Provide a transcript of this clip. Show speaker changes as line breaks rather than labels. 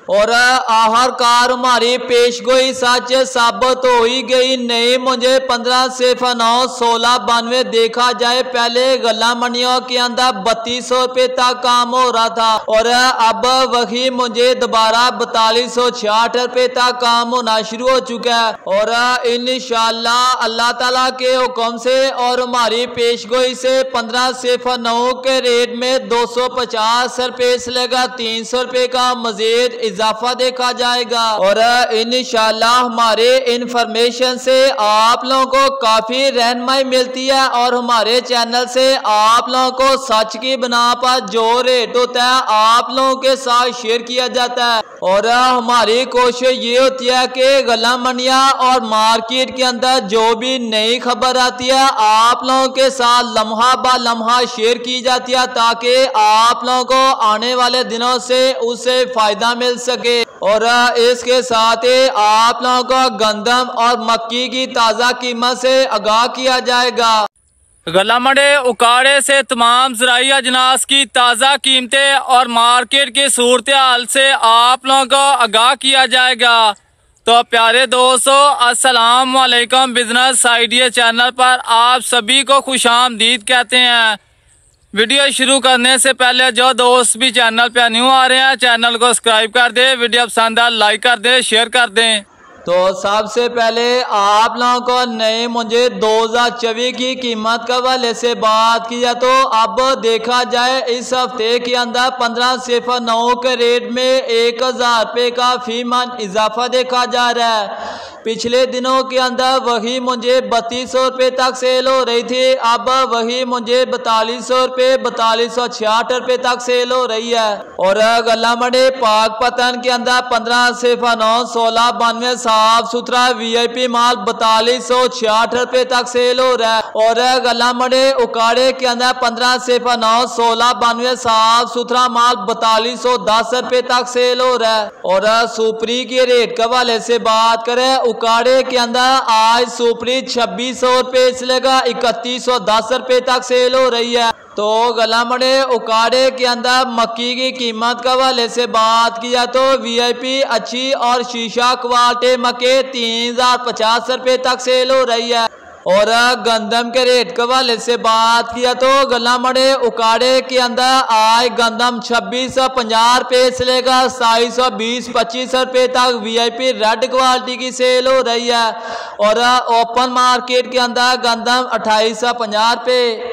और आखिरकार हमारी पेशगोई सच साबित हो ही गई। नहीं मुझे 1509 1692 देखा जाए पहले गला मंडियों के अंदर 3200 रुपये तक काम हो रहा था और अब वही मुझे दोबारा 4266 रुपये तक काम होना शुरू हो चुका है। और इंशाअल्लाह अल्लाह ताला के हुक्म से और हमारी पेशगोई से 1509 के रेट में 250 रुपये से लेकर 300 रुपये का मजीद इजाफा देखा जाएगा। और इंशाअल्लाह हमारे इंफॉर्मेशन से आप लोगों को काफी रहनुमाई मिलती है और हमारे चैनल से आप लोगों को सच की बिना पर जो रेट होता है आप लोगों के साथ शेयर किया जाता है। और हमारी कोशिश ये होती है कि गला मंडिया और मार्केट के अंदर जो भी नई खबर आती है आप लोगों के साथ लम्हा बा लम्हा शेयर की जाती है ताकि आप लोगों को आने वाले दिनों से उससे फायदा मिल सके। और इसके साथ ही आप लोगों को गंदम और मक्की की ताज़ा कीमत से आगाह किया जाएगा।
गला मंडी उकाड़े से तमाम ज़राई अजनास की ताज़ा कीमतें और मार्केट की सूरत हाल से आप लोगों को आगाह किया जाएगा। तो प्यारे दोस्तों अस्सलाम वालेकुम, बिजनेस आइडिया चैनल पर आप सभी को खुशामदीद कहते हैं। वीडियो शुरू करने से पहले जो दोस्त भी चैनल पे न्यू आ रहे हैं चैनल को सब्सक्राइब कर दें, वीडियो पसंद आए लाइक कर दें, शेयर कर दें।
तो सबसे पहले आप लोगों को नए मुझे 2024 की कीमत के हवाले से बात की जाए तो अब देखा जाए इस हफ्ते के अंदर 1509 के रेट में 1000 रुपये का फी मन इजाफा देखा जा रहा है। पिछले दिनों के अंदर वही मुझे 3200 रुपये तक सेल हो रही थी, अब वही मुझे 4200 रुपये 4266 रुपये तक सेल हो रही है। और गला मंडी पाकपतन के अंदर 1509 1692 साफ सुथरा वीआईपी माल 4266 रुपये तक सेल हो रहा है। और गला मंडी उकाड़े के अंदर 1509 1692 साफ सुथरा माल 4210 रुपये तक सेल हो रहा है। और सुपरी के रेट के हवाले से बात करें उकाड़े के अंदर आज सुपरी 2600 रुपये से लेकर 3110 रुपये तक सेल हो रही है। तो गला मंडी उकाड़े के अंदर मक्की की कीमत के हवाले से बात की जाए तो वीआईपी अच्छी और शीशा क्वालिटी मक्के 3050 रुपये तक सेल हो रही है। और गंदम के रेट के हवाले से बात किया तो गला मंडी उकाड़े के अंदर आज गंदम 2650 रुपये से लेकर 2720-25 रुपये तक वीआईपी रेड क्वालिटी की सेल हो रही है। और ओपन मार्केट के अंदर गंदम 2850 रुपये।